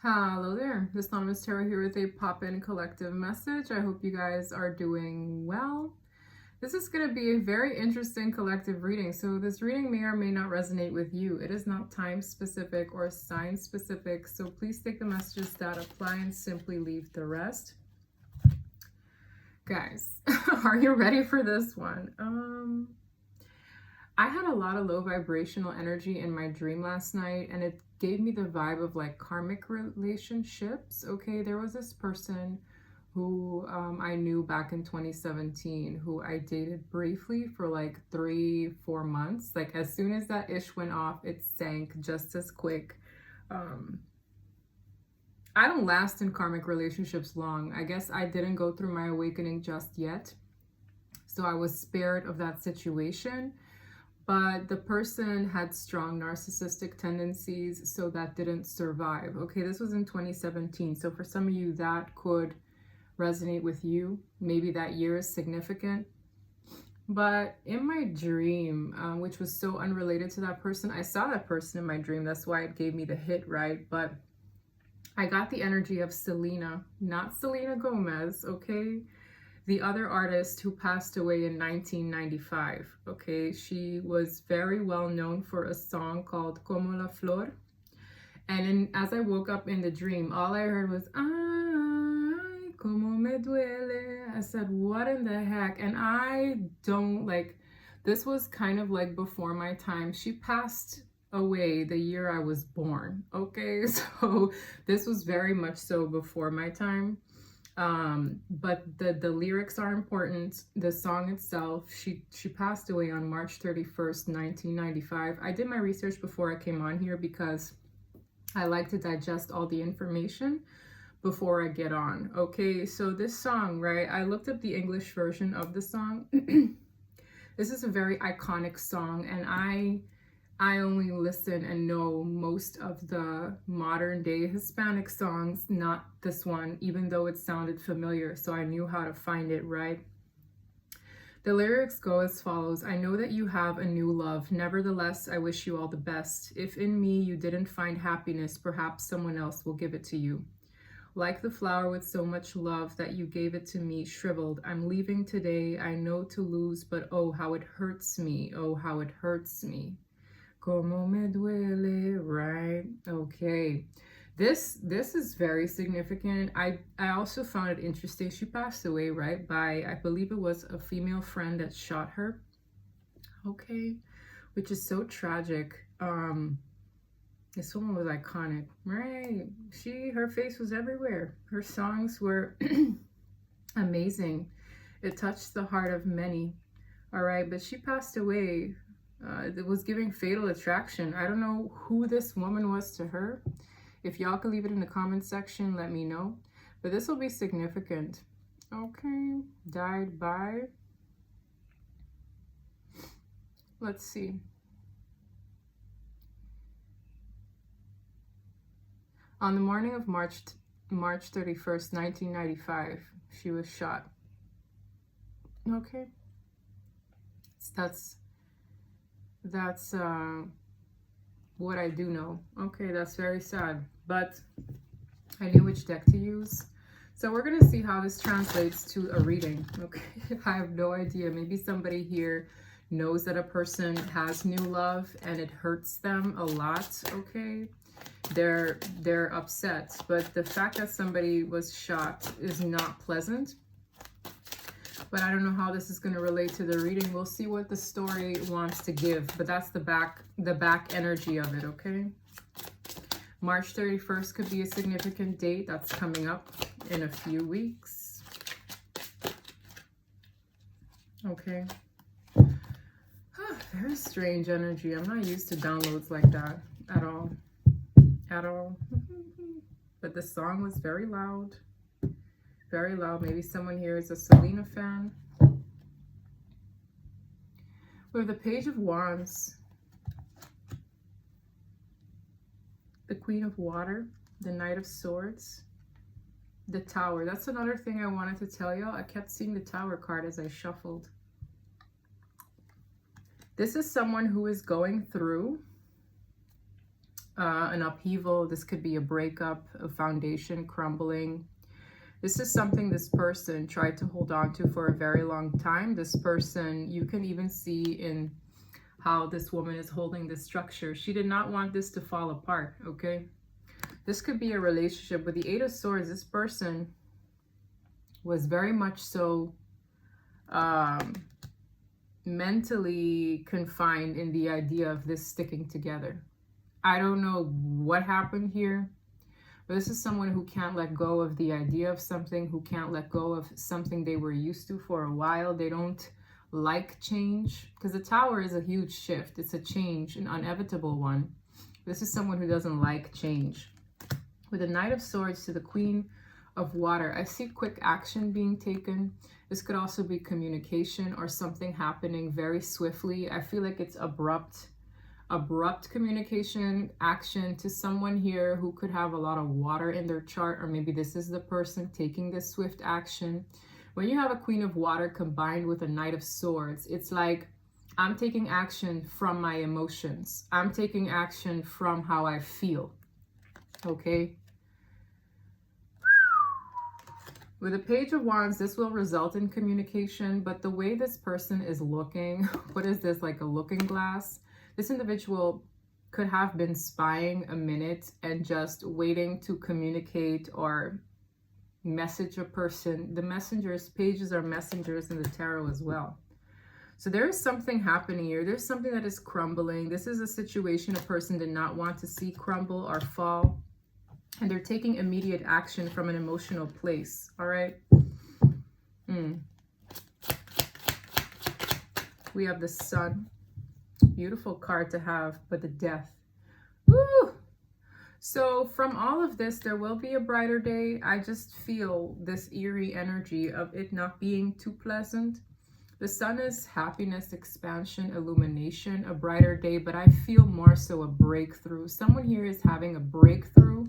Hello there, this Anonymous Tarot here with a pop-in collective message. I hope you guys are doing well. This is going to be a very interesting collective reading. So this reading may or may not resonate with you. It is not time specific or sign specific. So please take the messages that apply and simply leave the rest. Guys, are you ready for this one? I had a lot of low vibrational energy in my dream last night, and it gave me the vibe of like karmic relationships. Okay, there was this person who I knew back in 2017 who I dated briefly for like 3-4 months. Like as soon as that ish went off, it sank just as quick. I don't last in karmic relationships long. I guess I didn't go through my awakening just yet, so I was spared of that situation. But the person had strong narcissistic tendencies, so that didn't survive. Okay, this was in 2017. So for some of you, that could resonate with you. Maybe that year is significant. But in my dream, which was so unrelated to that person, I saw that person in my dream. That's why it gave me the hit, right? But I got the energy of Selena, not Selena Gomez, okay? The other artist who passed away in 1995, okay? She was very well known for a song called Como la Flor. And as I woke up in the dream, all I heard was, ay, como me duele. I said, what in the heck? And I don't like, this was kind of like before my time. She passed away the year I was born, okay? So this was very much so before my time. But the lyrics are important. The song itself, she passed away on March 31st, 1995. I did my research before I came on here because I like to digest all the information before I get on. Okay, so this song, right? I looked up the English version of the song. This is a very iconic song, and I only listen and know most of the modern day Hispanic songs, not this one, even though it sounded familiar, so I knew how to find it, right? The lyrics go as follows. I know that you have a new love. Nevertheless, I wish you all the best. If in me you didn't find happiness, perhaps someone else will give it to you. Like the flower with so much love that you gave it to me, shriveled. I'm leaving today. I know to lose, but oh, how it hurts me. Oh, how it hurts me. Como me duele, right? Okay. This is very significant. I also found it interesting. She passed away, right, by, I believe it was a female friend that shot her. Okay. Which is so tragic. This woman was iconic, right? Her face was everywhere. Her songs were amazing. It touched the heart of many. All right, but she passed away. It was giving fatal attraction. I don't know who this woman was to her. If y'all could leave it in the comment section, let me know. But this will be significant. Okay, died by, let's see. On the morning of March 31st, 1995, she was shot. Okay. That's what I do know. Okay, that's very sad, but I knew which deck to use. So we're gonna see how this translates to a reading. Okay, I have no idea. Maybe somebody here knows that a person has new love and it hurts them a lot. Okay, they're upset, but the fact that somebody was shot is not pleasant. But I don't know how this is going to relate to the reading. We'll see what the story wants to give, but that's the back energy of it, okay? March 31st could be a significant date. That's coming up in a few weeks. Okay. Very strange energy. I'm not used to downloads like that at all. At all. But the song was very loud. Very loud. Maybe someone here is a Selena fan. We have the Page of Wands, the Queen of Water, the Knight of Swords, the Tower. That's another thing I wanted to tell y'all. I kept seeing the Tower card as I shuffled. This is someone who is going through an upheaval. This could be a breakup, a foundation crumbling. This is something this person tried to hold on to for a very long time. This person, you can even see in how this woman is holding this structure. She did not want this to fall apart, okay? This could be a relationship with the Eight of Swords. This person was very much so mentally confined in the idea of this sticking together. I don't know what happened here, but this is someone who can't let go of the idea of something, who can't let go of something they were used to for a while. They don't like change, because the Tower is a huge shift. It's a change, an inevitable one. This is someone who doesn't like change. With the Knight of Swords to the Queen of Water, I see quick action being taken. This could also be communication or something happening very swiftly. I feel like it's abrupt communication, action to someone here who could have a lot of water in their chart, or maybe this is the person taking this swift action. When you have a Queen of Water combined with a Knight of Swords, it's like, I'm taking action from my emotions. I'm taking action from how I feel. Okay? With the Page of Wands, this will result in communication, but the way this person is looking, what is this, like a looking glass? This individual could have been spying a minute and just waiting to communicate or message a person. The messengers, pages are messengers in the tarot as well. So there is something happening here. There's something that is crumbling. This is a situation a person did not want to see crumble or fall. And they're taking immediate action from an emotional place. All right. We have the Sun. Beautiful card to have, but the Death. Woo! So from all of this, there will be a brighter day. I just feel this eerie energy of it not being too pleasant. The Sun is happiness, expansion, illumination, a brighter day, but I feel more so a breakthrough. Someone here is having a breakthrough,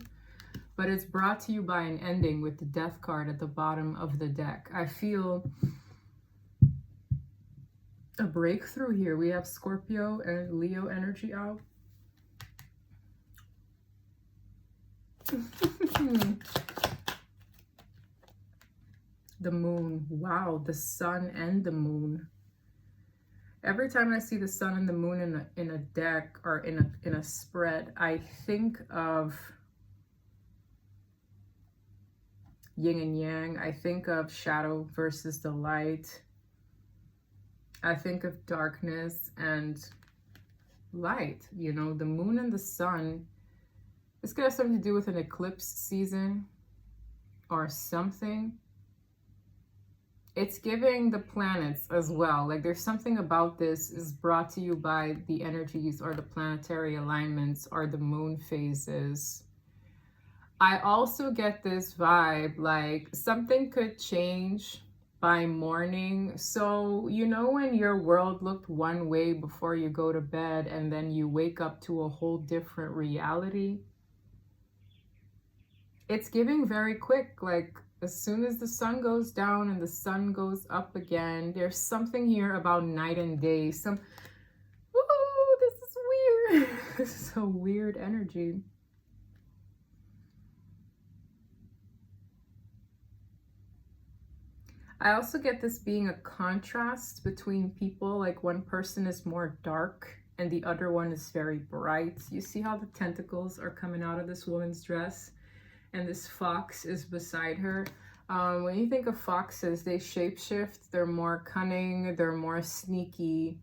but it's brought to you by an ending with the Death card at the bottom of the deck. I feel a breakthrough here. We have Scorpio and Leo energy out. The Moon. Wow, the Sun and the Moon. Every time I see the Sun and the Moon in a deck or in a spread, I think of yin and yang. I think of shadow versus the light. I think of darkness and light. You know, the Moon and the Sun. This could have something to do with an eclipse season or something. It's giving the planets as well. Like there's something about this is brought to you by the energies or the planetary alignments or the moon phases. I also get this vibe like something could change by morning. So, you know, when your world looked one way before you go to bed and then you wake up to a whole different reality. It's giving very quick, like as soon as the sun goes down and the sun goes up again, there's something here about night and day. This is weird. This is a weird energy. I also get this being a contrast between people, like one person is more dark and the other one is very bright. You see how the tentacles are coming out of this woman's dress? And this fox is beside her. When you think of foxes, they shapeshift. They're more cunning. They're more sneaky.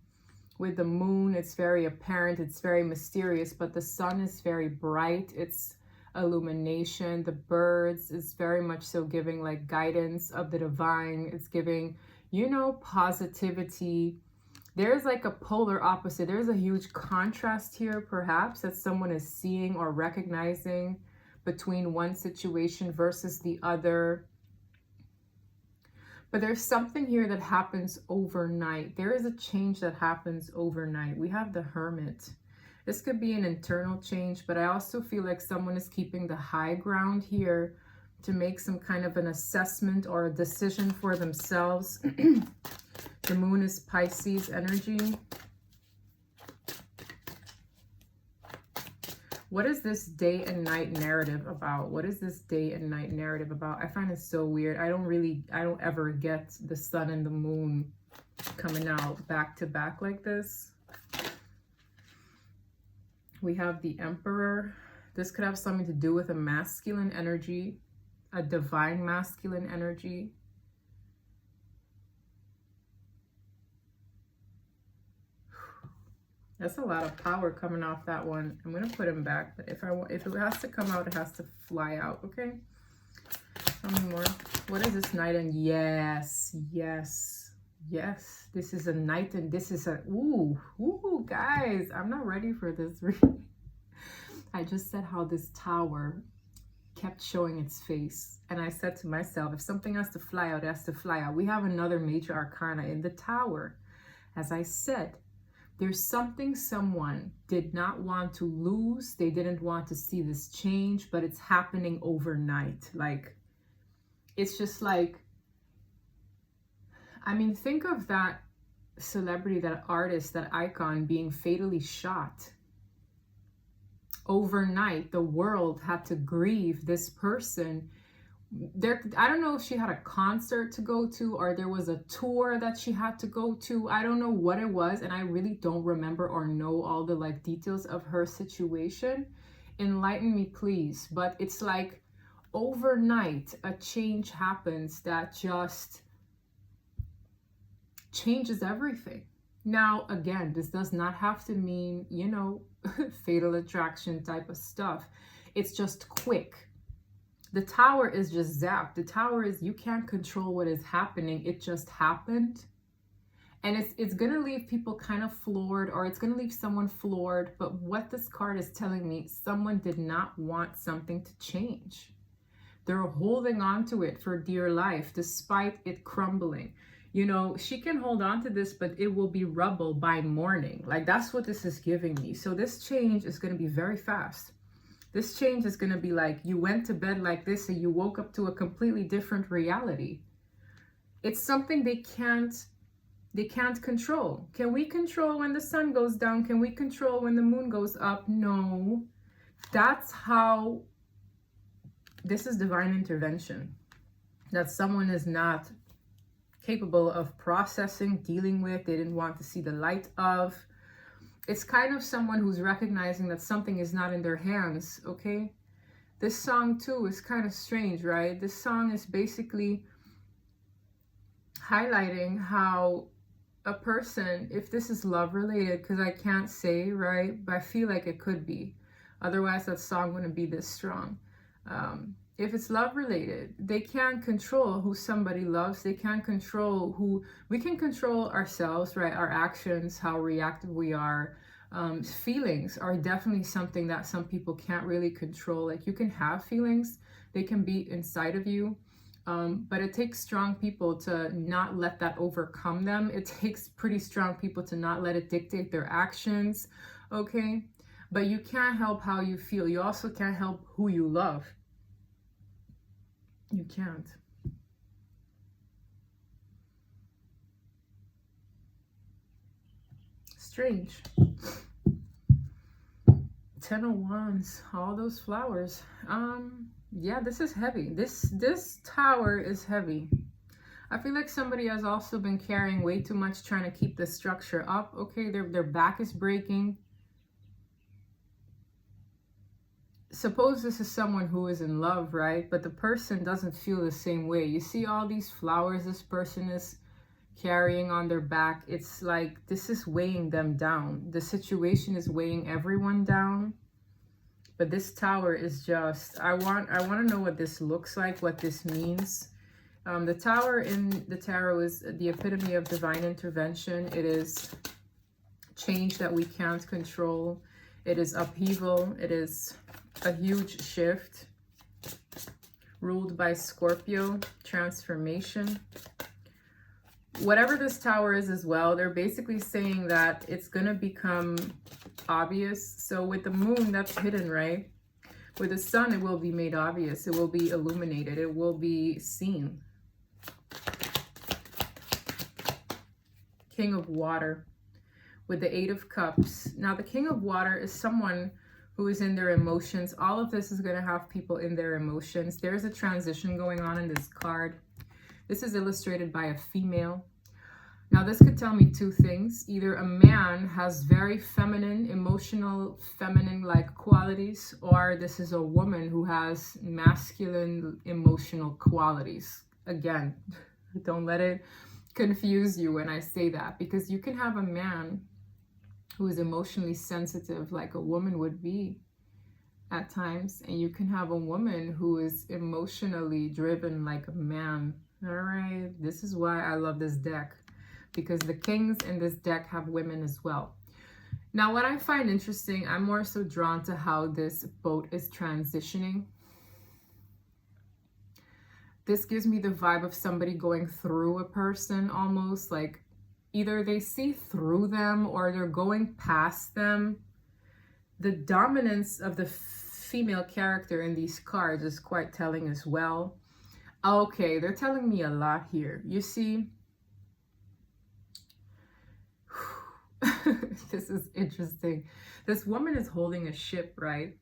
With the moon, it's very apparent. It's very mysterious. But the sun is very bright. It's illumination. The birds is very much so giving like guidance of the divine. It's giving, you know, positivity. There's like a polar opposite. There's a huge contrast here, perhaps, that someone is seeing or recognizing between one situation versus the other. But there's something here that happens overnight. There is a change that happens overnight. We have the Hermit. This could be an internal change, but I also feel like someone is keeping the high ground here to make some kind of an assessment or a decision for themselves. The moon is Pisces energy. What is this day and night narrative about? What is this day and night narrative about? I find it so weird. I don't ever get the sun and the moon coming out back to back like this. We have the Emperor. This could have something to do with a masculine energy, a divine masculine energy. That's a lot of power coming off that one. I'm gonna put him back, but if it has to come out, it has to fly out. Okay. Tell me more. What is this knight? And yes, yes, yes. This is a knight, and this is a ooh, guys. I'm not ready for this. I just said how this tower kept showing its face, and I said to myself, if something has to fly out, it has to fly out. We have another major arcana in the tower. As I said, there's something someone did not want to lose. They didn't want to see this change, but it's happening overnight. Like, it's just like, I mean, think of that celebrity, that artist, that icon being fatally shot. Overnight, the world had to grieve this person. I don't know if she had a concert to go to, or there was a tour that she had to go to. I don't know what it was, and I really don't remember or know all the like details of her situation. Enlighten me, please. But it's like overnight a change happens that just changes everything. Now, again, this does not have to mean, you know, fatal attraction type of stuff. It's just quick. The tower is just zapped. The tower is, you can't control what is happening. It just happened. And it's going to leave people kind of floored, or it's going to leave someone floored. But what this card is telling me, someone did not want something to change. They're holding on to it for dear life, despite it crumbling. You know, she can hold on to this, but it will be rubble by morning. Like, that's what this is giving me. So this change is going to be very fast. This change is going to be like, you went to bed like this and you woke up to a completely different reality. It's something they can't control. Can we control when the sun goes down? Can we control when the moon goes up? No. That's how, this is divine intervention that someone is not capable of processing, dealing with. They didn't want to see the light of. It's kind of someone who's recognizing that something is not in their hands, okay? This song too is kind of strange, right? This song is basically highlighting how a person, if this is love related, because I can't say, right? But I feel like it could be. Otherwise, that song wouldn't be this strong. If it's love related, they can't control who somebody loves. They can't control who, we can control ourselves, right? Our actions, how reactive we are. Feelings are definitely something that some people can't really control. Like, you can have feelings, they can be inside of you. But it takes strong people to not let that overcome them. It takes pretty strong people to not let it dictate their actions, okay? But you can't help how you feel. You also can't help who you love. You can't. Strange. 10 of Wands, all those flowers. Yeah, this is heavy. This tower is heavy. I feel like somebody has also been carrying way too much, trying to keep the structure up. Okay, their back is breaking. Suppose this is someone who is in love, right? But the person doesn't feel the same way. You see all these flowers this person is carrying on their back. It's like this is weighing them down. The situation is weighing everyone down. But this tower is just, I want to know what this looks like, what this means. The tower in the tarot is the epitome of divine intervention. It is change that we can't control. It is upheaval. It is a huge shift ruled by Scorpio, transformation. Whatever this tower is as well, they're basically saying that it's going to become obvious. So with the moon, that's hidden, right? With the sun, it will be made obvious. It will be illuminated. It will be seen. King of Water with the 8 of Cups. Now, the King of Water is someone who is in their emotions. All of this is going to have people in their emotions. There's a transition going on in this card. This is illustrated by a female. Now, this could tell me two things. Either a man has very feminine, emotional, feminine-like qualities, or this is a woman who has masculine, emotional qualities. Again, don't let it confuse you when I say that, because you can have a man who is emotionally sensitive like a woman would be at times, and you can have a woman who is emotionally driven like a man. All right, this is why I love this deck, because the kings in this deck have women as well. Now, what I find interesting, I'm more so drawn to how this boat is transitioning. This gives me the vibe of somebody going through a person, almost like either they see through them or they're going past them. The dominance of the female character in these cards is quite telling as well. Okay, they're telling me a lot here. You see, this is interesting. This woman is holding a ship, right?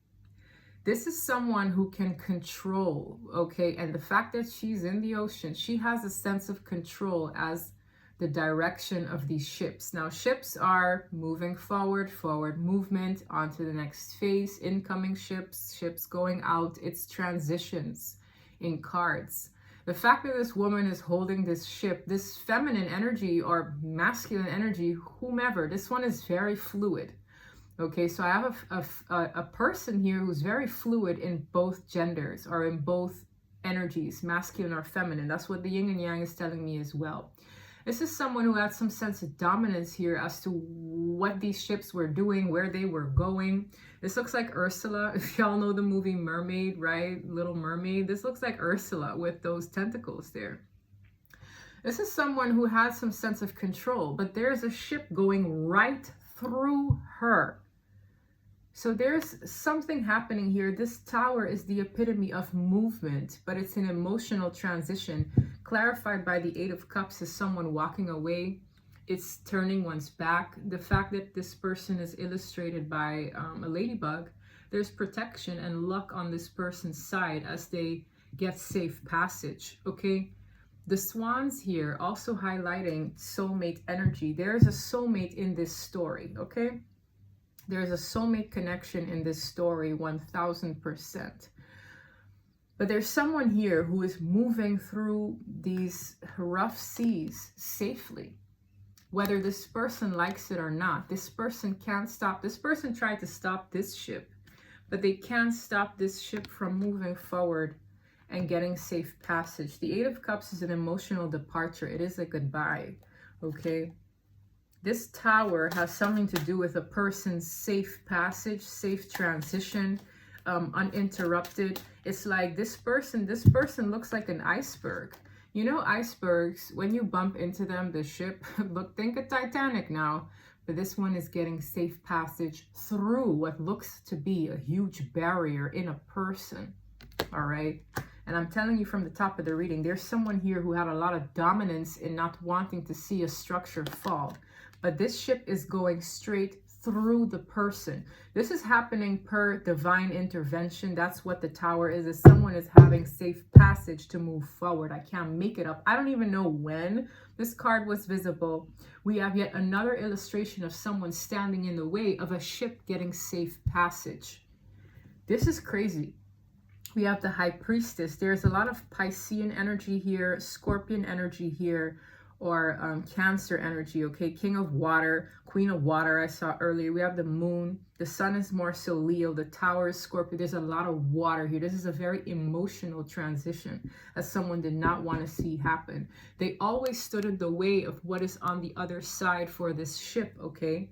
This is someone who can control, okay? And the fact that she's in the ocean, she has a sense of control as the direction of these ships. Now, ships are moving forward, forward movement onto the next phase, incoming ships, ships going out. It's transitions in cards. The fact that this woman is holding this ship, this feminine energy or masculine energy, whomever, this one is very fluid. Okay, so I have a person here who's very fluid in both genders or in both energies, masculine or feminine. That's what the yin and yang is telling me as well. This is someone who had some sense of dominance here as to what these ships were doing, where they were going. This looks like Ursula. If y'all know the movie Mermaid, right? Little Mermaid. This looks like Ursula with those tentacles there. This is someone who has some sense of control, but there's a ship going right through her. So there's something happening here. This tower is the epitome of movement, but it's an emotional transition. Clarified by the Eight of Cups is someone walking away. It's turning one's back. The fact that this person is illustrated by a ladybug, there's protection and luck on this person's side as they get safe passage, okay? The swans here also highlighting soulmate energy. There's a soulmate in this story, okay? There's a soulmate connection in this story, 1000%. But there's someone here who is moving through these rough seas safely. Whether this person likes it or not, this person can't stop. This person tried to stop this ship, but they can't stop this ship from moving forward and getting safe passage. The Eight of Cups is an emotional departure. It is a goodbye, okay? This tower has something to do with a person's safe passage, safe transition, uninterrupted. It's like this person looks like an iceberg. You know, icebergs, when you bump into them, the ship, look, think of Titanic now, but this one is getting safe passage through what looks to be a huge barrier in a person, all right? And I'm telling you from the top of the reading, there's someone here who had a lot of dominance in not wanting to see a structure fall. But this ship is going straight through the person. This is happening per divine intervention. That's what the tower is someone is having safe passage to move forward. I can't make it up. I don't even know when this card was visible. We have yet another illustration of someone standing in the way of a ship getting safe passage. This is crazy. We have the High Priestess. There's a lot of Piscean energy here, Scorpion energy here, or Cancer energy, okay? King of Water, Queen of Water I saw earlier. We have the Moon. The Sun is more so Leo. The Tower is Scorpio. There's a lot of water here. This is a very emotional transition that someone did not want to see happen. They always stood in the way of what is on the other side for this ship, okay?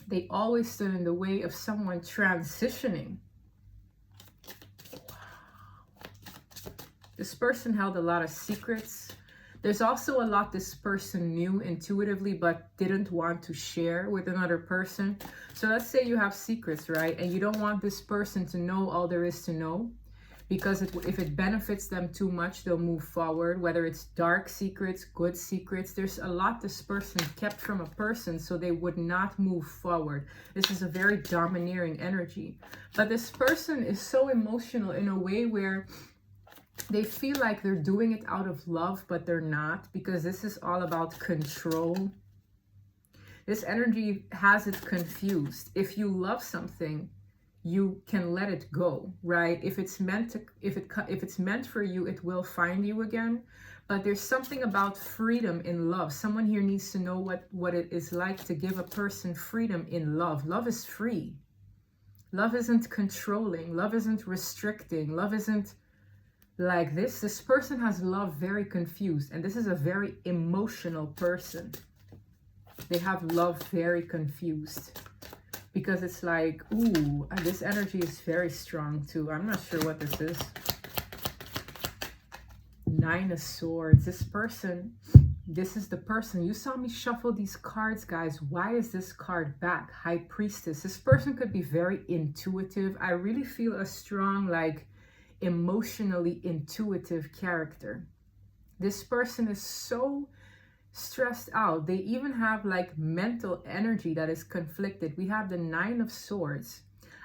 They always stood in the way of someone transitioning. This person held a lot of secrets. There's also a lot this person knew intuitively but didn't want to share with another person. So let's say you have secrets, right? And you don't want this person to know all there is to know. because if it benefits them too much, they'll move forward, whether it's dark secrets, good secrets. There's a lot this person kept from a person, so they would not move forward. This is a very domineering energy. But this person is so emotional in a way where they feel like they're doing it out of love, but they're not, because this is all about control. This energy has it confused. If you love something, you can let it go, right? If it's meant to, if it's meant for you, it will find you again. But there's something about freedom in love. Someone here needs to know what it is like to give a person freedom in love. Love is free. Love isn't controlling. Love isn't restricting. Love isn't like this. This person has love very confused, and this is a very emotional person. They have love very confused, because it's like, ooh, this energy is very strong too. I'm not sure what this is. Nine of Swords. This person, this is the person. You saw me shuffle these cards, guys. Why is this card back? High Priestess. This person could be very intuitive. I really feel a strong, like, emotionally intuitive character. This person is so stressed out. They even have like mental energy that is conflicted. We have the Nine of Swords.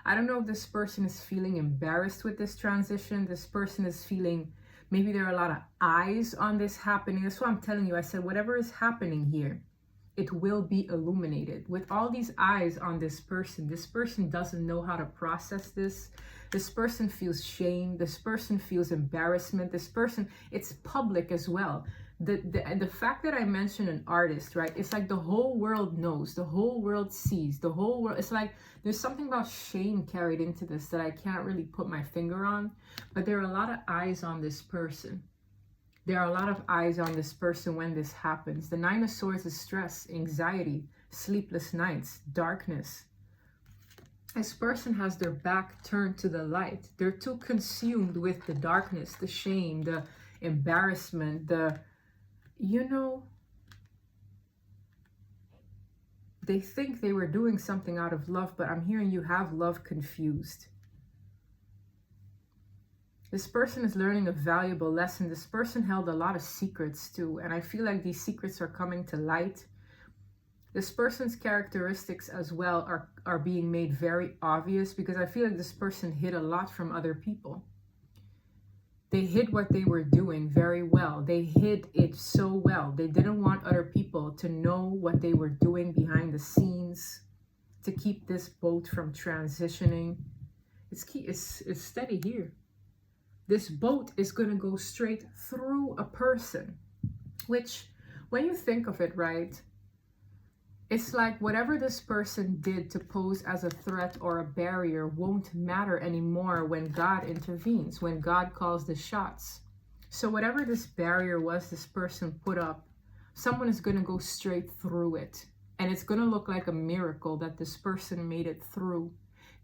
I don't know if this person is feeling embarrassed with this transition. This person is feeling, maybe there are a lot of eyes on this happening. That's what I'm telling you. I said, whatever is happening here, it will be illuminated. With all these eyes on this person doesn't know how to process this. This person feels shame. This person feels embarrassment. This person, it's public as well. The fact that I mentioned an artist, right? It's like the whole world knows, the whole world sees, the whole world. It's like there's something about shame carried into this that I can't really put my finger on. But there are a lot of eyes on this person. There are a lot of eyes on this person when this happens. The Nine of Swords is stress, anxiety, sleepless nights, darkness. This person has their back turned to the light. They're too consumed with the darkness, the shame, the embarrassment, you know, they think they were doing something out of love, but I'm hearing you have love confused. This person is learning a valuable lesson. This person held a lot of secrets too, and I feel like these secrets are coming to light. This person's characteristics as well are being made very obvious, because I feel like this person hid a lot from other people. They hid what they were doing very well. They hid it so well. They didn't want other people to know what they were doing behind the scenes to keep this boat from transitioning. It's steady here. This boat is going to go straight through a person, which when you think of it, right, it's like whatever this person did to pose as a threat or a barrier won't matter anymore when God intervenes, when God calls the shots. So whatever this barrier was this person put up, someone is going to go straight through it. And it's going to look like a miracle that this person made it through,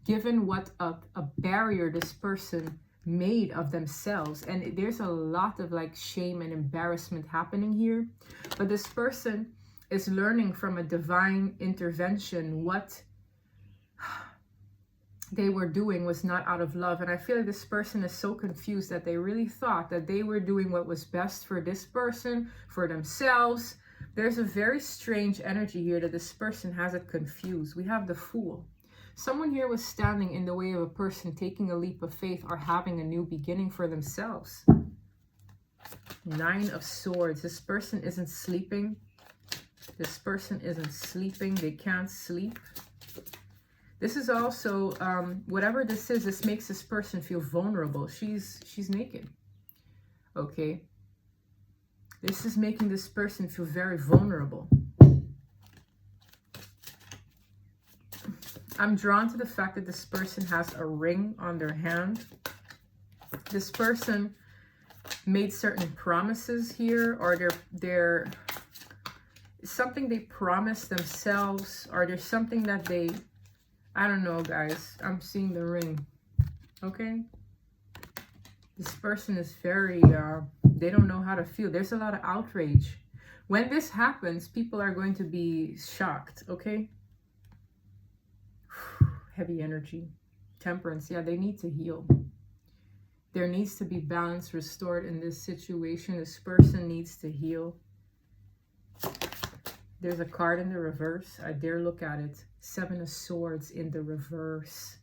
given what a barrier this person made of themselves. And there's a lot of like shame and embarrassment happening here. But this person is learning from a divine intervention what they were doing was not out of love. And I feel like this person is so confused that they really thought that they were doing what was best for this person, for themselves. There's a very strange energy here that this person has it confused. We have the Fool. Someone here was standing in the way of a person taking a leap of faith or having a new beginning for themselves. Nine of Swords. This person isn't sleeping. This person isn't sleeping. They can't sleep. This is also, whatever this is, this makes this person feel vulnerable. She's naked. Okay. This is making this person feel very vulnerable. I'm drawn to the fact that this person has a ring on their hand. This person made certain promises here, or they're something they promised themselves, or there's something that they, I don't know, guys. I'm seeing the ring. Okay. This person is very, they don't know how to feel. There's a lot of outrage. When this happens, people are going to be shocked. Okay. Heavy energy. Temperance. Yeah, they need to heal. There needs to be balance restored in this situation. This person needs to heal. There's a card in the reverse. I dare look at it. 7 of Swords in the reverse.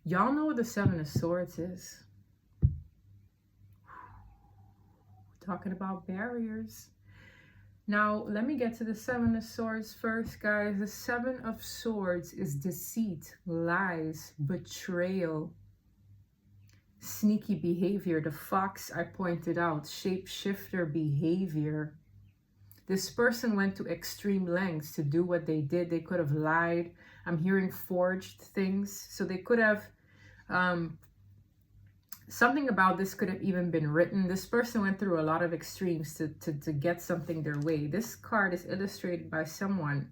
Y'all know what the 7 of Swords is. Talking about barriers. Now, let me get to the 7 of Swords first, guys. The 7 of Swords is deceit, lies, betrayal, sneaky behavior. The fox I pointed out, shapeshifter behavior. This person went to extreme lengths to do what they did. They could have lied. I'm hearing forged things. So they could have... something about this could have even been written. This person went through a lot of extremes to get something their way. This card is illustrated by someone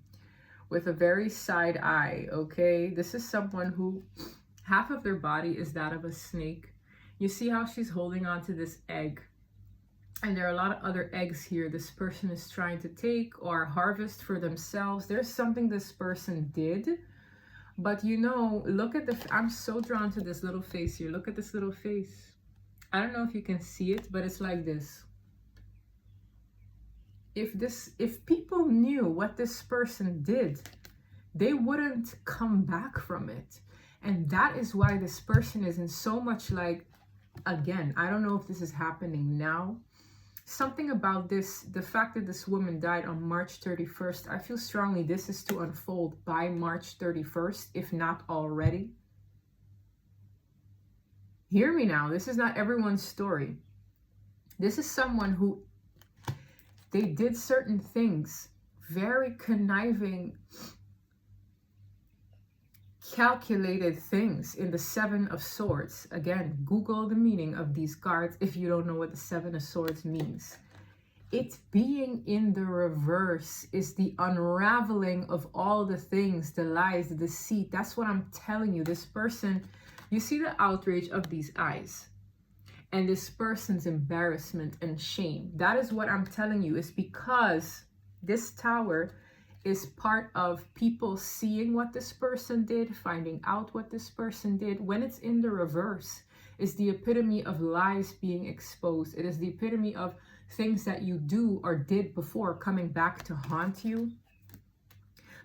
with a very side eye, okay? This is someone who half of their body is that of a snake. You see how she's holding on to this egg. And there are a lot of other eggs here this person is trying to take or harvest for themselves. There's something this person did. But you know, look at the, I'm so drawn to this little face here. Look at this little face. I don't know if you can see it, but it's like this. If people knew what this person did, they wouldn't come back from it. And that is why this person is in so much like, again, I don't know if this is happening now. Something about this, the fact that this woman died on March 31st, I feel strongly this is to unfold by March 31st, if not already. Hear me now. This is not everyone's story. This is someone who, they did certain things, very conniving, calculated things in the 7 of Swords. Again, Google the meaning of these cards if you don't know what the 7 of Swords means. It being in the reverse is the unraveling of all the things, the lies, the deceit. That's what I'm telling you. This person, you see the outrage of these eyes and this person's embarrassment and shame. That is what I'm telling you. It's because this Tower is part of people seeing what this person did, finding out what this person did. When it's in the reverse, is the epitome of lies being exposed. It is the epitome of things that you do or did before coming back to haunt you.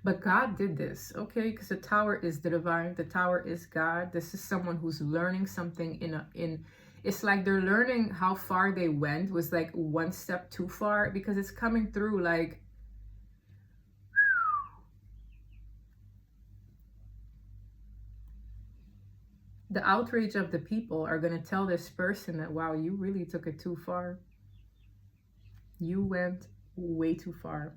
But God did this, okay? Because the Tower is the divine. The Tower is God. This is someone who's learning something it's like they're learning how far they went was like one step too far, because it's coming through like, the outrage of the people are going to tell this person that, wow, you really took it too far. You went way too far.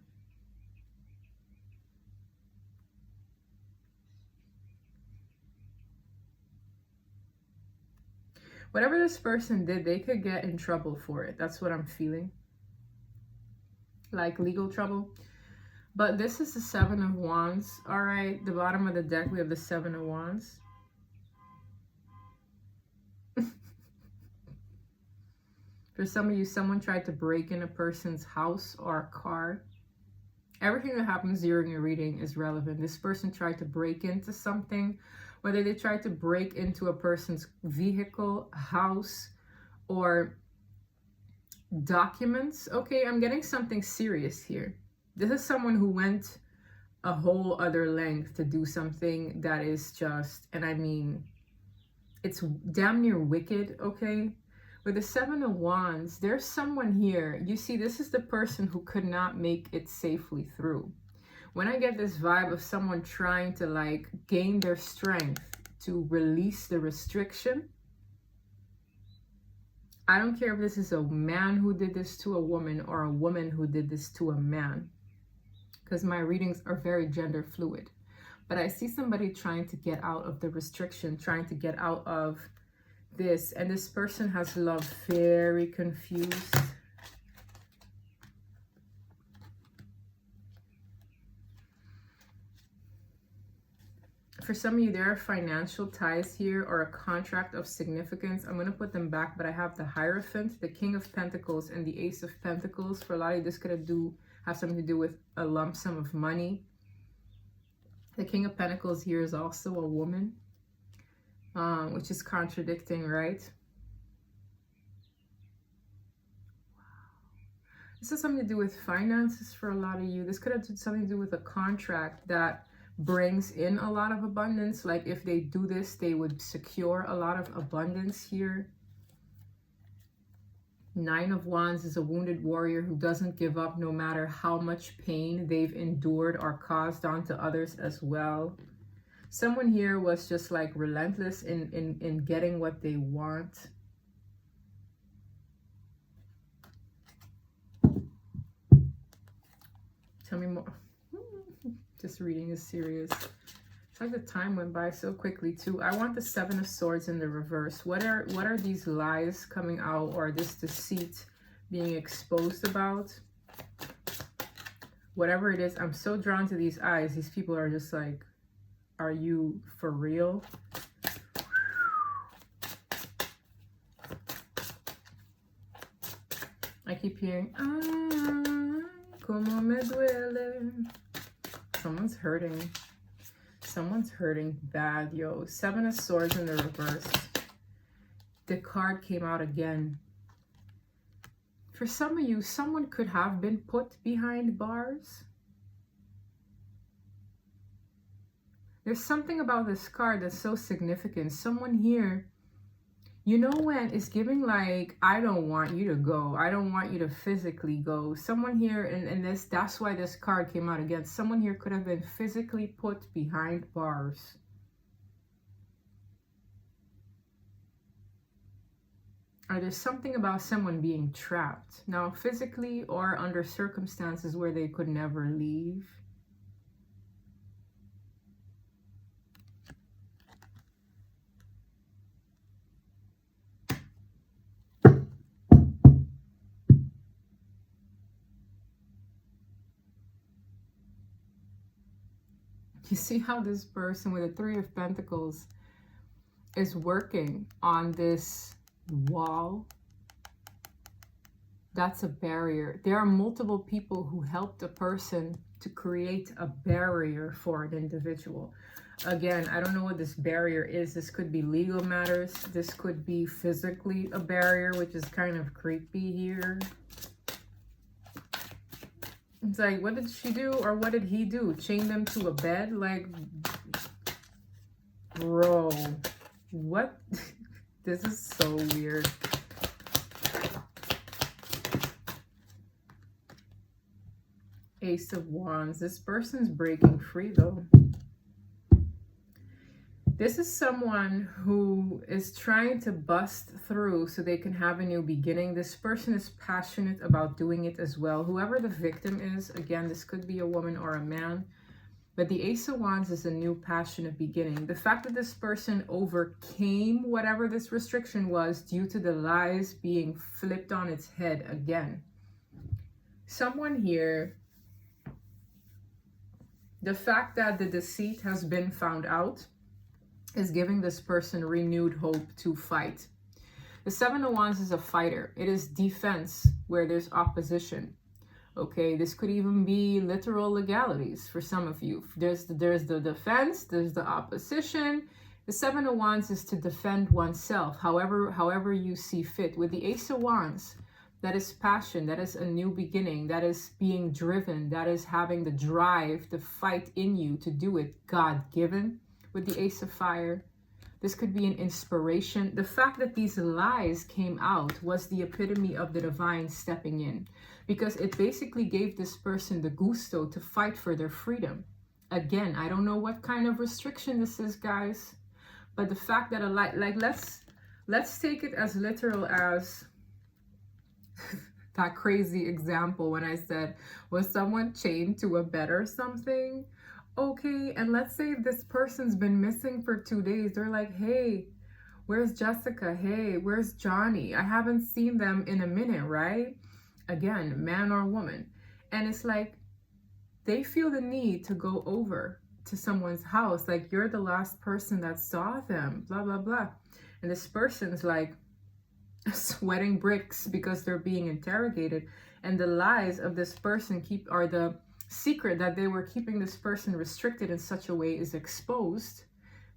Whatever this person did, they could get in trouble for it. That's what I'm feeling. Like legal trouble. But this is the 7 of Wands. All right, the bottom of the deck, we have the 7 of Wands. For some of you, someone tried to break in a person's house or a car. Everything that happens during your reading is relevant. This person tried to break into something, whether they tried to break into a person's vehicle, house, or documents. Okay, I'm getting something serious here. This is someone who went a whole other length to do something that is just, and I mean, it's damn near wicked, okay? With the 7 of Wands, there's someone here. You see, this is the person who could not make it safely through. When I get this vibe of someone trying to like gain their strength to release the restriction, I don't care if this is a man who did this to a woman or a woman who did this to a man, because my readings are very gender fluid. But I see somebody trying to get out of the restriction, trying to get out of this, and this person has love very confused. For some of you, there are financial ties here or a contract of significance. I'm going to put them back, but I have the Hierophant, the King of Pentacles, and the Ace of Pentacles. For a lot of you, this could have something to do with a lump sum of money. The King of Pentacles here is also a woman. which is contradicting, right? This has something to do with finances for a lot of you. This could have something to do with a contract that brings in a lot of abundance. Like if they do this, they would secure a lot of abundance here. Nine of Wands is a wounded warrior who doesn't give up no matter how much pain they've endured or caused onto others as well. Someone here was just like relentless in getting what they want. Tell me more. Just reading is serious. It's like the time went by so quickly too. I want the Seven of Swords in the reverse. What are these lies coming out, or this deceit being exposed about? Whatever it is, I'm so drawn to these eyes. These people are just like, are you for real? I keep hearing, como me duele. Someone's hurting. Someone's hurting bad, yo. Seven of Swords in the reverse. The card came out again. For some of you, someone could have been put behind bars. There's something about this card that's so significant. Someone here, you know when it's giving like, I don't want you to go. I don't want you to physically go. Someone here, and that's why this card came out again. Someone here could have been physically put behind bars. Or there's something about someone being trapped. Now, physically or under circumstances where they could never leave. You see how this person with the Three of Pentacles is working on this wall? That's a barrier. There are multiple people who helped a person to create a barrier for an individual. Again, I don't know what this barrier is. This could be legal matters. This could be physically a barrier, which is kind of creepy here. It's like, what did she do or what did he do? Chain them to a bed? Like, bro, what? This is so weird. Ace of Wands. This person's breaking free though. This is someone who is trying to bust through so they can have a new beginning. This person is passionate about doing it as well. Whoever the victim is, again, this could be a woman or a man, but the Ace of Wands is a new passionate beginning. The fact that this person overcame whatever this restriction was due to the lies being flipped on its head again. Someone here, the fact that the deceit has been found out is giving this person renewed hope to fight. The Seven of Wands is a fighter. It is defense where there's opposition. Okay, this could even be literal legalities for some of you. There's the defense, there's the opposition. The Seven of Wands is to defend oneself, however you see fit. With the Ace of Wands, that is passion, that is a new beginning, that is being driven, that is having the drive, the fight in you to do it, God-given. With the Ace of Fire, this could be an inspiration. The fact that these lies came out was the epitome of the divine stepping in, because it basically gave this person the gusto to fight for their freedom. Again, I don't know what kind of restriction this is, guys, but the fact that a lie, like let's take it as literal as that crazy example when I said, was someone chained to a bed or something? Okay, and let's say this person's been missing for 2 days. They're like, hey, where's Jessica? Hey, where's Johnny? I haven't seen them in a minute, right? Again, man or woman. And it's like, they feel the need to go over to someone's house. Like, you're the last person that saw them, blah, blah, blah. And this person's like sweating bricks because they're being interrogated. And the lies of this person are the secret that they were keeping this person restricted in such a way is exposed,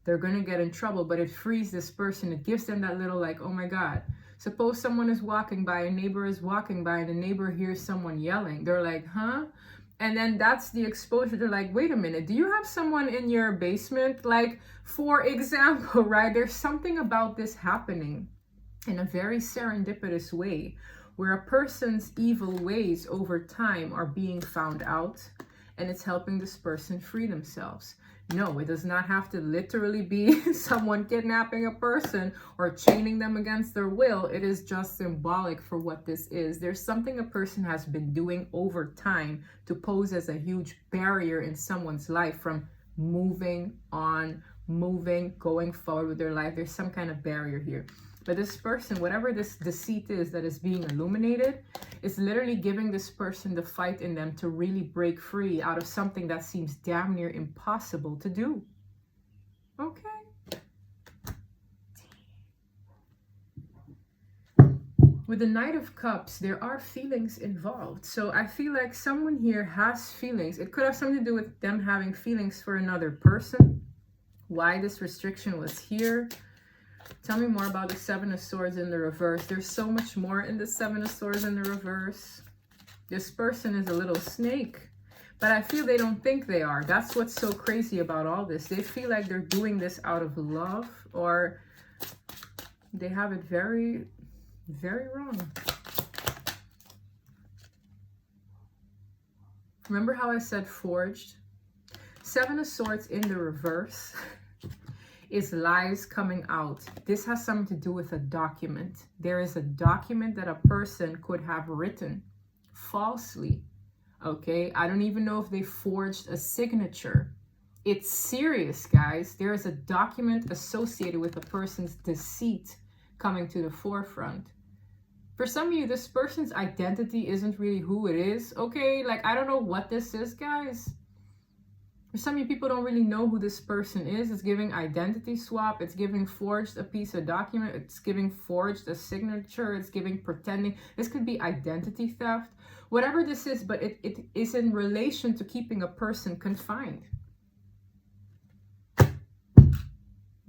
they're going to get in trouble, but it frees this person. It gives them that little like, oh my God. Suppose someone is walking by, a neighbor is walking by, and the neighbor hears someone yelling. They're like, huh? And then that's the exposure. They're like, wait a minute, do you have someone in your basement? Like, for example, right? There's something about this happening in a very serendipitous way, where a person's evil ways over time are being found out, and it's helping this person free themselves. No, it does not have to literally be someone kidnapping a person or chaining them against their will. It is just symbolic for what this is. There's something a person has been doing over time to pose as a huge barrier in someone's life from moving on, going forward with their life. There's some kind of barrier here. But this person, whatever this deceit is that is being illuminated, is literally giving this person the fight in them to really break free out of something that seems damn near impossible to do. Okay. With the Knight of Cups, there are feelings involved. So I feel like someone here has feelings. It could have something to do with them having feelings for another person. Why this restriction was here. Tell me more about the Seven of Swords in the reverse. There's so much more in the Seven of Swords in the reverse. This person is a little snake, but I feel they don't think they are. That's what's so crazy about all this. They feel like they're doing this out of love, or they have it very, very wrong. Remember how I said forged? Seven of Swords in the reverse is lies coming out. This has something to do with a document. There is a document that a person could have written falsely. Okay, I don't even know if they forged a signature. It's serious, guys. There is a document associated with a person's deceit coming to the forefront. For some of you, this person's identity isn't really who it is. Okay, like, I don't know what this is, guys. For some of you, people don't really know who this person is. It's giving identity swap. It's giving forged a piece of document. It's giving forged a signature. It's giving pretending. This could be identity theft. Whatever this is, but it is in relation to keeping a person confined.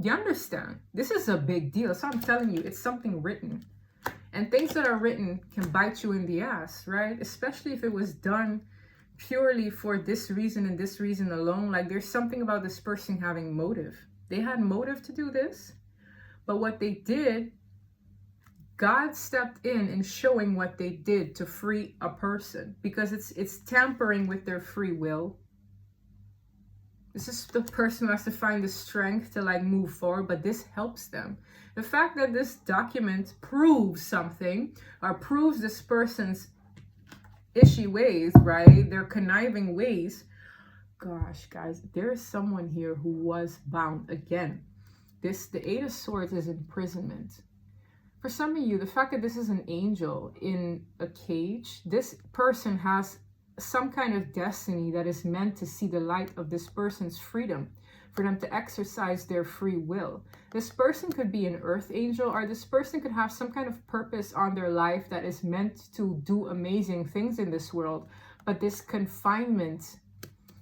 You understand? This is a big deal. So I'm telling you, it's something written. And things that are written can bite you in the ass, right? Especially if it was done purely for this reason and this reason alone. Like, there's something about this person having motive. They had motive to do this, but what they did, God stepped in showing what they did to free a person, because it's tampering with their free will. This is the person who has to find the strength to like move forward, but this helps them. The fact that this document proves something, or proves this person's ishy ways, right? Their conniving ways. Gosh, guys, there is someone here who was bound again. The Eight of Swords is imprisonment. For some of you, the fact that this is an angel in a cage, this person has some kind of destiny that is meant to see the light of this person's freedom, for them to exercise their free will. This person could be an earth angel, or this person could have some kind of purpose on their life that is meant to do amazing things in this world. But this confinement,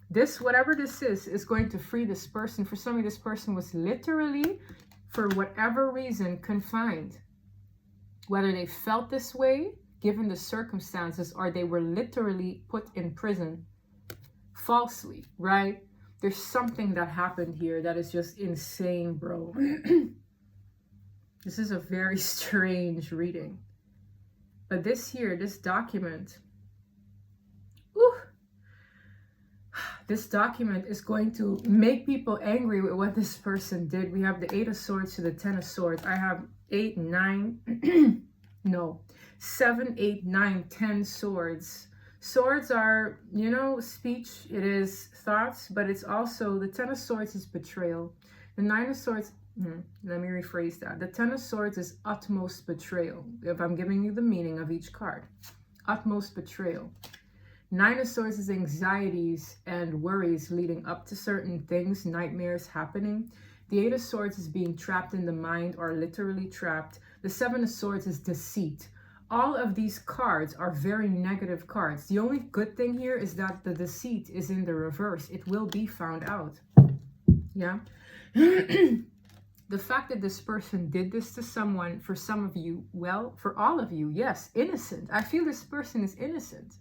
this, whatever this is going to free this person. For some of you, this person was literally, for whatever reason, confined. Whether they felt this way, given the circumstances, or they were literally put in prison falsely, right? There's something that happened here that is just insane, bro. This is a very strange reading. But this here, this document, this document is going to make people angry with what this person did. We have the Eight of Swords to the Ten of Swords. I have 8, 9, no, 7, 8, 9, 10 swords. Swords are, you know, speech. It is thoughts, but it's also, the Ten of Swords is betrayal. The Nine of Swords, let me rephrase that. The Ten of Swords is utmost betrayal, if I'm giving you the meaning of each card. Utmost betrayal. Nine of Swords is anxieties and worries leading up to certain things, nightmares happening. The Eight of Swords is being trapped in the mind, or literally trapped. The Seven of Swords is deceit. All of these cards are very negative cards. The only good thing here is that the deceit is in the reverse. It will be found out. Yeah. The fact that this person did this to someone, for some of you, well, for all of you, yes, innocent. I feel this person is innocent.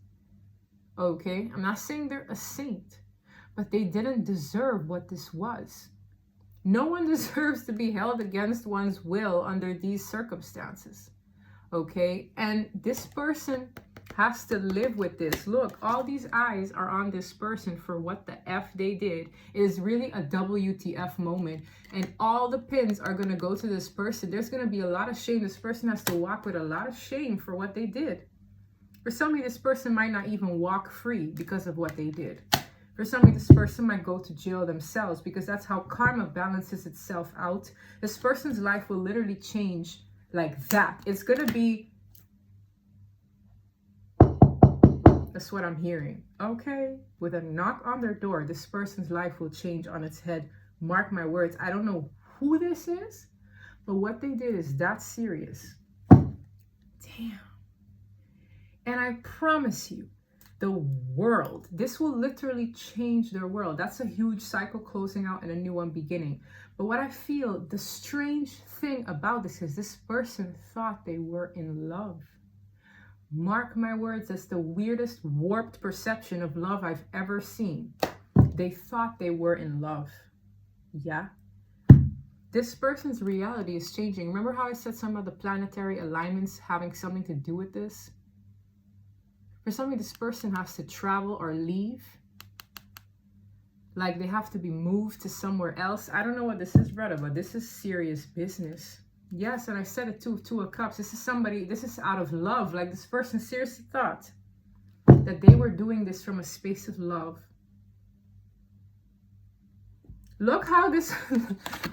Okay, I'm not saying they're a saint, but they didn't deserve what this was. No one deserves to be held against one's will under these circumstances. Okay, and this person has to live with this. Look, all these eyes are on this person for what the F they did. It is really a WTF moment. And all the pins are going to go to this person. There's going to be a lot of shame. This person has to walk with a lot of shame for what they did. For some of you, this person might not even walk free because of what they did. For some of you, this person might go to jail themselves, because that's how karma balances itself out. This person's life will literally change like that. It's going to be... That's what I'm hearing. Okay, with a knock on their door, this person's life will change on its head. Mark my words. I don't know who this is, but what they did is that serious. Damn. And I promise you, the world, this will literally change their world. That's a huge cycle closing out and a new one beginning. But what I feel, the strange thing about this is this person thought they were in love. Mark my words, that's the weirdest warped perception of love I've ever seen. They thought they were in love. Yeah. This person's reality is changing. Remember how I said some of the planetary alignments having something to do with this? For some of you, this person has to travel or leave. Like they have to be moved to somewhere else. I don't know what this is, brother, but this is serious business. Yes, and I said it too, Two of Cups. This is somebody, this is out of love. Like this person seriously thought that they were doing this from a space of love. Look how this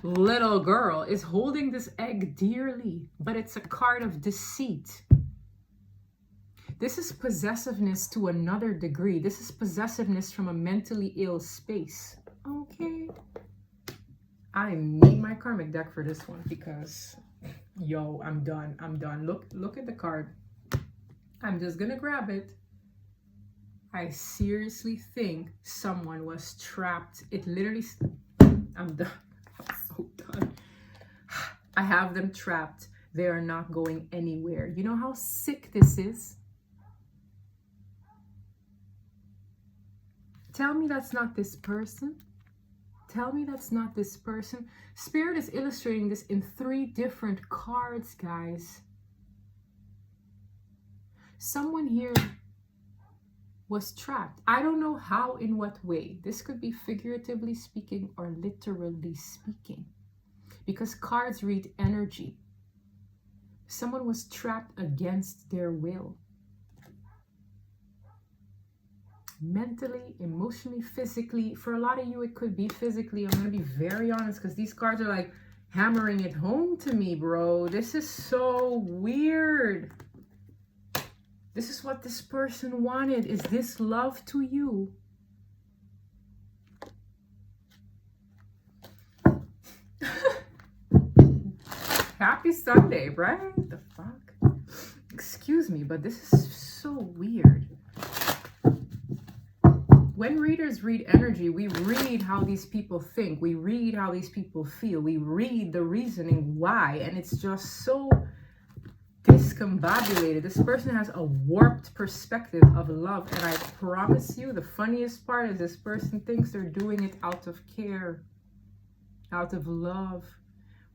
little girl is holding this egg dearly, but it's a card of deceit. This is possessiveness to another degree. This is possessiveness from a mentally ill space. Okay. I need my karmic deck for this one because, yo, I'm done. I'm done. Look at the card. I'm just going to grab it. I seriously think someone was trapped. It literally, I'm done. I'm so done. I have them trapped. They are not going anywhere. You know how sick this is? Tell me that's not this person. Tell me that's not this person. Spirit is illustrating this in 3 different cards, guys. Someone here was trapped. I don't know how, in what way. This could be figuratively speaking or literally speaking, because cards read energy. Someone was trapped against their will. Mentally, emotionally, physically. For a lot of you, it could be physically. I'm going to be very honest because these cards are like hammering it home to me, bro. This is so weird. This is what this person wanted. Is this love to you? Happy Sunday, right? The fuck? Excuse me, but this is so weird. When readers read energy, we read how these people think. We read how these people feel. We read the reasoning why. And it's just so discombobulated. This person has a warped perspective of love. And I promise you, the funniest part is this person thinks they're doing it out of care, out of love,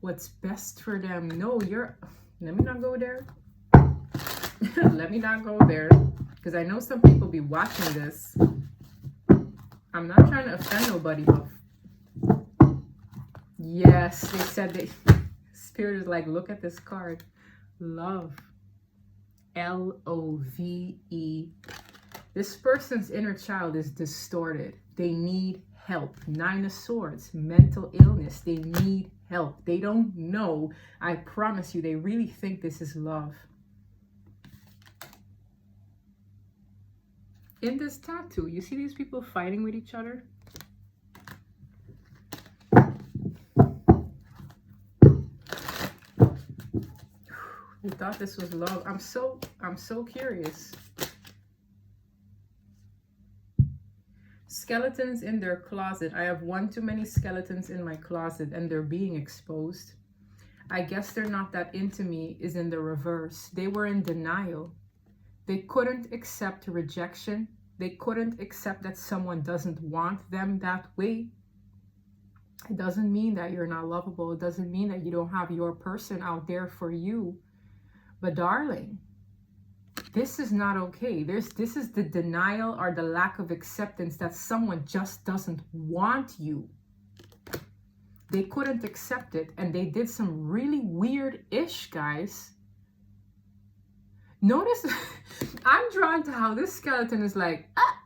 what's best for them. No, let me not go there. Let me not go there. Because I know some people be watching this. I'm not trying to offend nobody, but yes, they said Spirit is like, look at this card. Love. L-O-V-E. This person's inner child is distorted. They need help. 9 of Swords. Mental illness. They need help. They don't know. I promise you, they really think this is love. In this tattoo, you see these people fighting with each other? You thought this was love. I'm so curious. Skeletons in their closet. I have one too many skeletons in my closet and they're being exposed. I guess they're not that into me is in the reverse. They were in denial. They couldn't accept rejection. They couldn't accept that someone doesn't want them that way. It doesn't mean that you're not lovable. It doesn't mean that you don't have your person out there for you. But darling, this is not okay. This is the denial or the lack of acceptance that someone just doesn't want you. They couldn't accept it and they did some really weird-ish, guys. Notice, I'm drawn to how this skeleton is like, ah!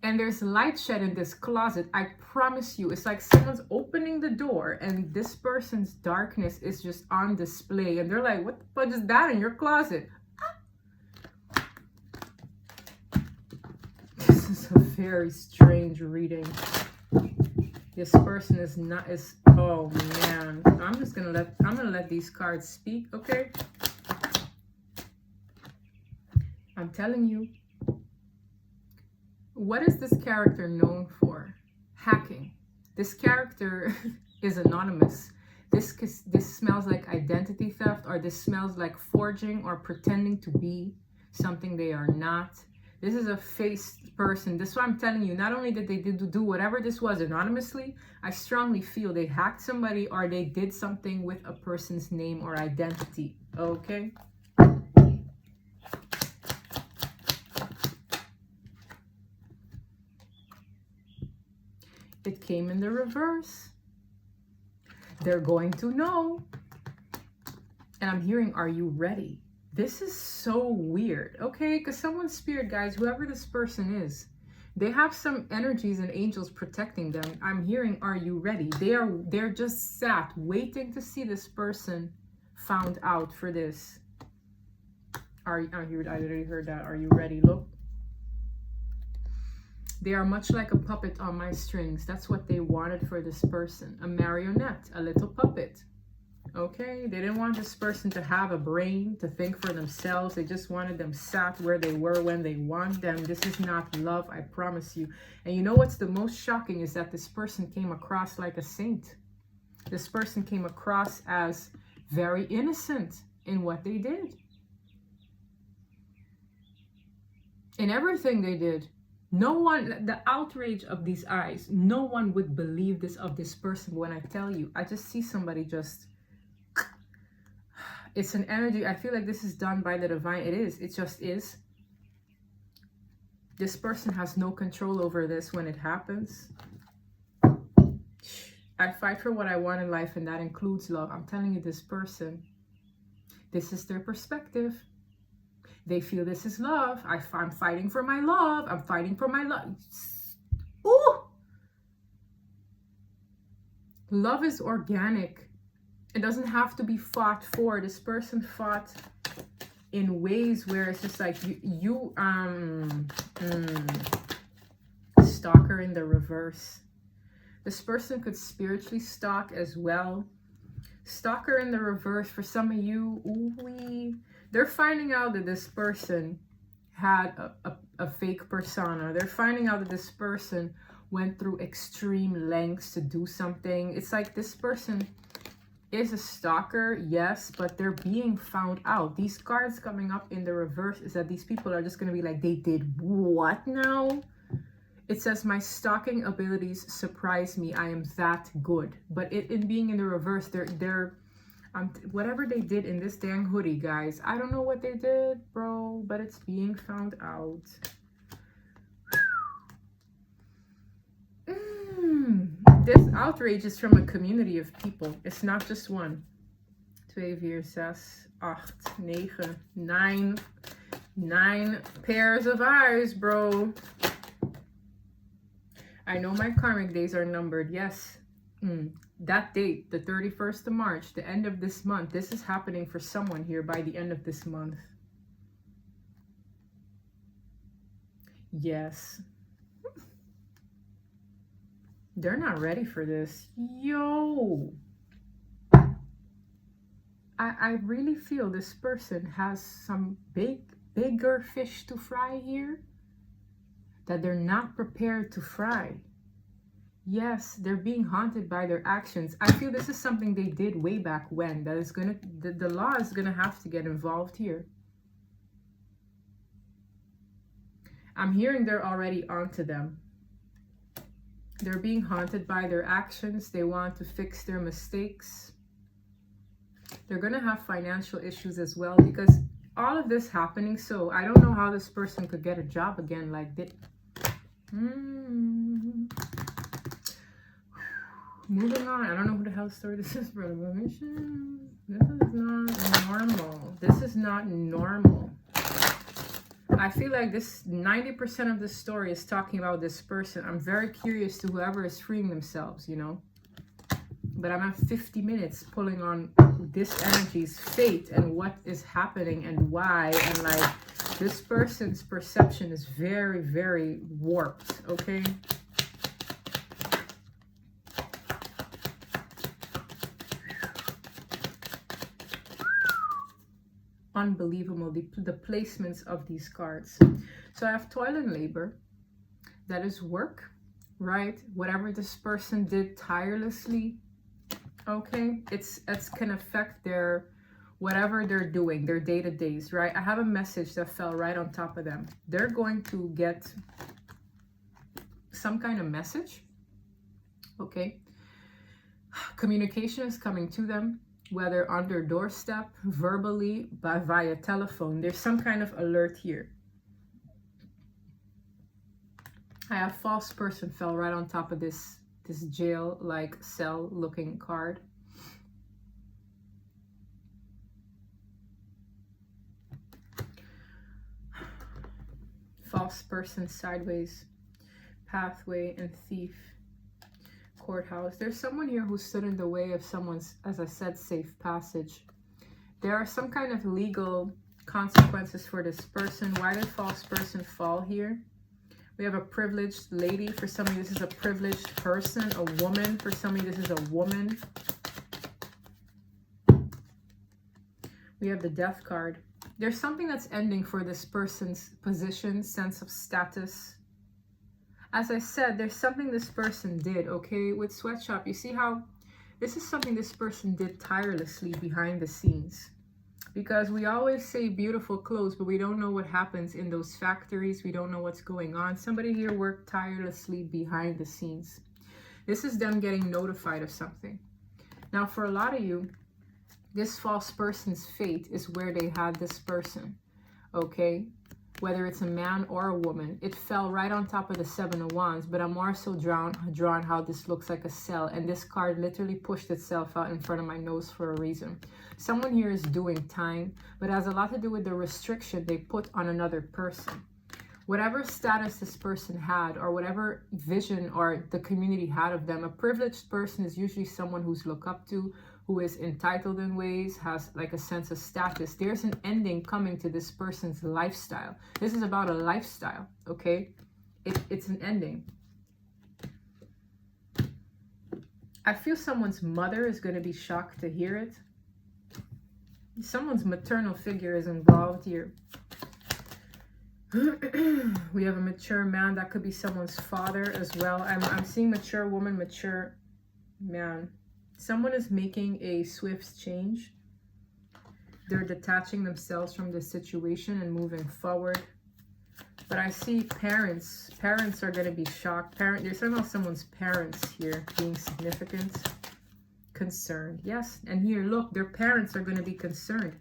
And there's light shed in this closet. I promise you, it's like someone's opening the door and this person's darkness is just on display. And they're like, what the fuck is that in your closet? Ah! This is a very strange reading. This person is not, oh man. I'm gonna let these cards speak, okay? I'm telling you. What is this character known for? Hacking. This character is anonymous. This smells like identity theft, or this smells like forging or pretending to be something they are not. This is a faced person. This is what I'm telling you. Not only did they do whatever this was anonymously, I strongly feel they hacked somebody or they did something with a person's name or identity. Okay? It came in the reverse. They're going to know. And I'm hearing, are you ready? This is so weird, okay? Because someone's spirit, guys, whoever this person is, they have some energies and angels protecting them. I'm hearing, are you ready? They're just sat waiting to see this person found out for this. I already heard that. Are you ready? Look. They are much like a puppet on my strings. That's what they wanted for this person. A marionette, a little puppet. Okay? They didn't want this person to have a brain, to think for themselves. They just wanted them sat where they were when they want them. This is not love, I promise you. And you know what's the most shocking is that this person came across like a saint. This person came across as very innocent in what they did. In everything they did. No one, the outrage of these eyes, no one would believe this of this person when I tell you. I just see somebody just, it's an energy. I feel like this is done by the divine. It is. It just is. This person has no control over this when it happens. I fight for what I want in life, and that includes love. I'm telling you, this person, this is their perspective. They feel this is love. I'm fighting for my love. I'm fighting for my love. Ooh! Love is organic. It doesn't have to be fought for. This person fought in ways where it's just like stalker in the reverse. This person could spiritually stalk as well. Stalker in the reverse for some of you. Ooh-wee. They're finding out that this person had a fake persona. They're finding out that this person went through extreme lengths to do something. It's like this person is a stalker, yes, but they're being found out. These cards coming up in the reverse is that these people are just going to be like, they did what now? It says, my stalking abilities surprise me. I am that good. But it being in the reverse, they're whatever they did in this dang hoodie, guys, I don't know what they did, bro, but it's being found out. This outrage is from a community of people. It's not just one. 2, 4, 6, 8, 9, 9 pairs of eyes, bro. I know my karmic days are numbered, yes. That date, the 31st of March, the end of this month, this is happening for someone here by the end of this month. Yes. They're not ready for this. Yo. I really feel this person has some bigger fish to fry here. that they're not prepared to fry. Yes, they're being haunted by their actions. I feel this is something they did way back when. That is gonna, the law is gonna have to get involved here. I'm hearing they're already onto them. They're being haunted by their actions. They want to fix their mistakes. They're gonna have financial issues as well, because all of this happening. So I don't know how this person could get a job again like this. Moving on. I don't know who the hell story this is, brother. This is not normal. This is not normal. I feel like this 90% of the story is talking about this person. I'm very curious to whoever is freeing themselves, you know. But I'm at 50 minutes pulling on this energy's fate and what is happening and why. And like, this person's perception is very, very warped, okay? Unbelievable, the placements of these cards. So I have toil and labor. That is work, right? Whatever this person did tirelessly, okay, it's can affect their whatever they're doing, their day-to-days, right? I have a message that fell right on top of them. They're going to get some kind of message, okay? Communication is coming to them, whether on their doorstep, verbally, via telephone. There's some kind of alert here. I have false person fell right on top of this jail-like cell-looking card. False person sideways, pathway, and thief. Courthouse. There's someone here who stood in the way of someone's, as I said, safe passage. There are some kind of legal consequences for this person. Why did false person fall here? We have a privileged lady. For somebody, this is a privileged person. A woman. For somebody, this is a woman. We have the death card. There's something that's ending for this person's position, sense of status. As I said, there's something this person did, okay? With sweatshop, you see how this is something this person did tirelessly behind the scenes. Because we always say beautiful clothes, but we don't know what happens in those factories. We don't know what's going on. Somebody here worked tirelessly behind the scenes. This is them getting notified of something. Now, for a lot of you, this false person's fate is where they had this person, okay? Whether it's a man or a woman, it fell right on top of the Seven of Wands, but I'm more so drawn how this looks like a cell, and this card literally pushed itself out in front of my nose for a reason. Someone here is doing time, but it has a lot to do with the restriction they put on another person. Whatever status this person had, or whatever vision or the community had of them, a privileged person is usually someone who's looked up to, who is entitled in ways, has like a sense of status. There's an ending coming to this person's lifestyle. This is about a lifestyle, okay? It's an ending. I feel someone's mother is going to be shocked to hear it. Someone's maternal figure is involved here. We have a mature man. That could be someone's father as well. I'm seeing mature woman, mature man. Someone is making a swift change. They're detaching themselves from the situation and moving forward. But I see parents. Parents are going to be shocked. There's somehow someone's parents here being significant. Concerned. Yes. And here, look, their parents are going to be concerned.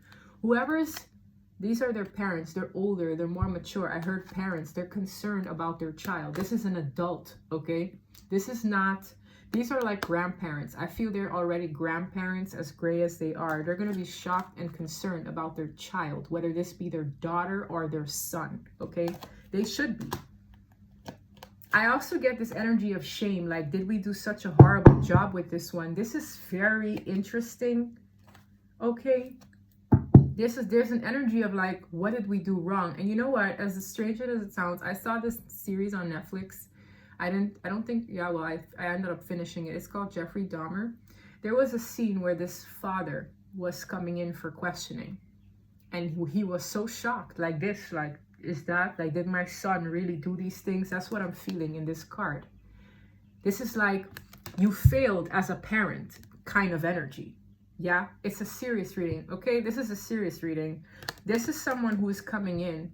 These are their parents. They're older. They're more mature. I heard parents. They're concerned about their child. This is an adult, okay? This is not... These are like grandparents. I feel they're already grandparents, as gray as they are. They're going to be shocked and concerned about their child, whether this be their daughter or their son, okay? They should be. I also get this energy of shame, like, did we do such a horrible job with this one? This is very interesting, okay? There's an energy of like, what did we do wrong? And you know what? As strange as it sounds, I saw this series on Netflix. I ended up finishing it. It's called Jeffrey Dahmer. There was a scene where this father was coming in for questioning, and he was so shocked, like this, like is that like, did my son really do these things? That's what I'm feeling in this card. This is like you failed as a parent kind of energy. Yeah, it's a serious reading. Okay, this is a serious reading. This is someone who is coming in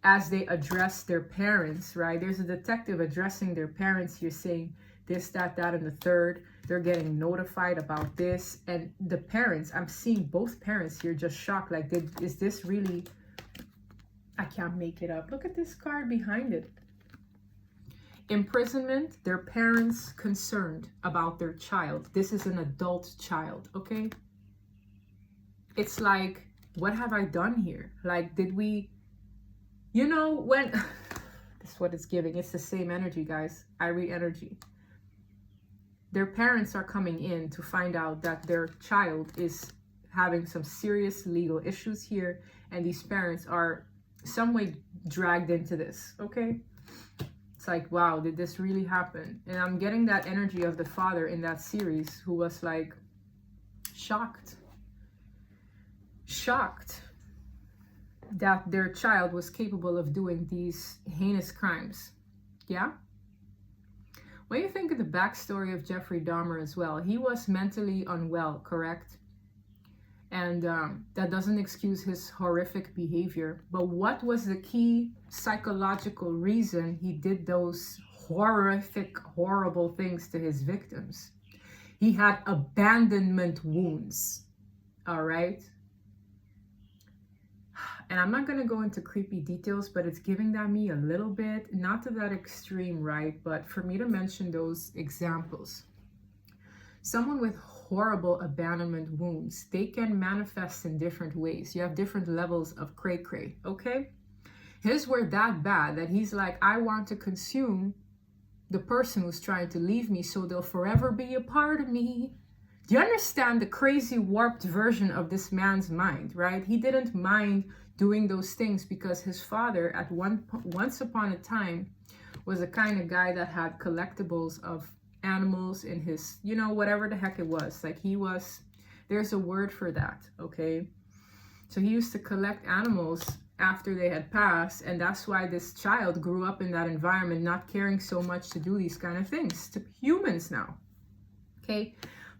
as they address their parents, right? There's a detective addressing their parents here, saying this, that, and the third. They're getting notified about this. And the parents, I'm seeing both parents here just shocked. Like, is this really... I can't make it up. Look at this card behind it. Imprisonment, their parents concerned about their child. This is an adult child, okay? It's like, what have I done here? Like, did we... You know, when... This is what it's giving. It's the same energy, guys. I read energy. Their parents are coming in to find out that their child is having some serious legal issues here. And these parents are some way dragged into this, okay? It's like, wow, did this really happen? And I'm getting that energy of the father in that series who was like shocked that their child was capable of doing these heinous crimes. Yeah? When you think of the backstory of Jeffrey Dahmer as well, he was mentally unwell, correct? And that doesn't excuse his horrific behavior. But what was the key psychological reason he did those horrific, horrible things to his victims? He had abandonment wounds, all right? And I'm not going to go into creepy details, but it's giving that me a little bit, not to that extreme, right? But for me to mention those examples. Someone with horrible abandonment wounds, they can manifest in different ways. You have different levels of cray-cray, okay? His were that bad that he's like, I want to consume the person who's trying to leave me so they'll forever be a part of me. Do you understand the crazy warped version of this man's mind, right? He didn't mind doing those things because his father at once upon a time was the kind of guy that had collectibles of animals in his, you know, whatever the heck it was. Like he was, there's a word for that, okay? So he used to collect animals after they had passed, and that's why this child grew up in that environment, not caring so much to do these kind of things to humans now, okay?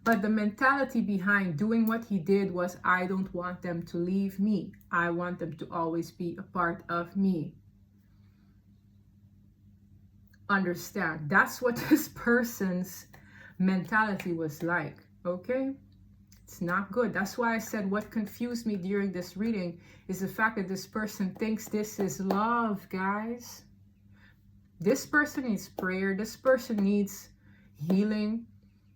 But the mentality behind doing what he did was, I don't want them to leave me. I want them to always be a part of me. Understand, that's what this person's mentality was like, okay? It's not good. That's why I said what confused me during this reading is the fact that this person thinks this is love, guys. This person needs prayer. This person needs healing.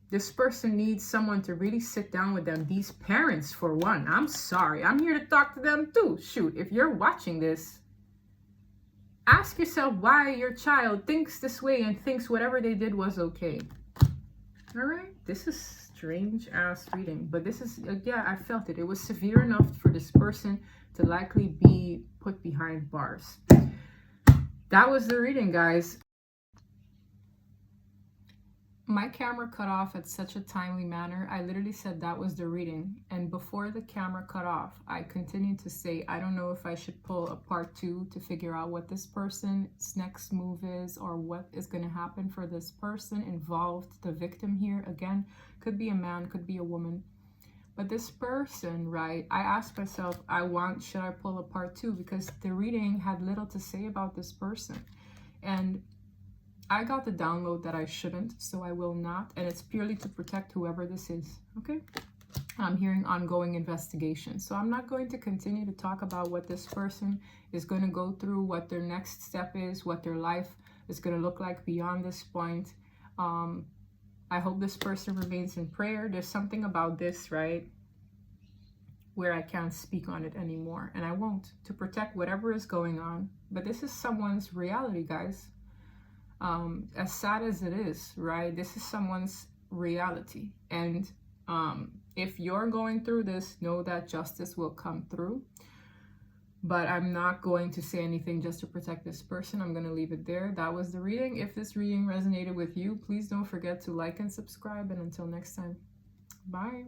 This person needs someone to really sit down with them. These parents, for one, I'm sorry. I'm here to talk to them too. Shoot, if you're watching this, ask yourself why your child thinks this way and thinks whatever they did was okay. All right? This is strange ass reading. But this is, yeah, I felt it. It was severe enough for this person to likely be put behind bars. That was the reading, guys. My camera cut off at such a timely manner. I literally said that was the reading. And before the camera cut off, I continued to say, I don't know if I should pull a part 2 to figure out what this person's next move is or what is going to happen for this person involved, the victim here. Again, could be a man, could be a woman. But this person, right, I asked myself, should I pull a part 2? Because the reading had little to say about this person. And I got the download that I shouldn't, so I will not. And it's purely to protect whoever this is, okay? I'm hearing ongoing investigation. So I'm not going to continue to talk about what this person is going to go through, what their next step is, what their life is going to look like beyond this point. I hope this person remains in prayer. There's something about this, right, where I can't speak on it anymore. And I won't, to protect whatever is going on. But this is someone's reality, guys. As sad as it is, right? This is someone's reality. And if you're going through this, know that justice will come through. But I'm not going to say anything just to protect this person. I'm going to leave it there. That was the reading. If this reading resonated with you, please don't forget to like and subscribe. And until next time, bye.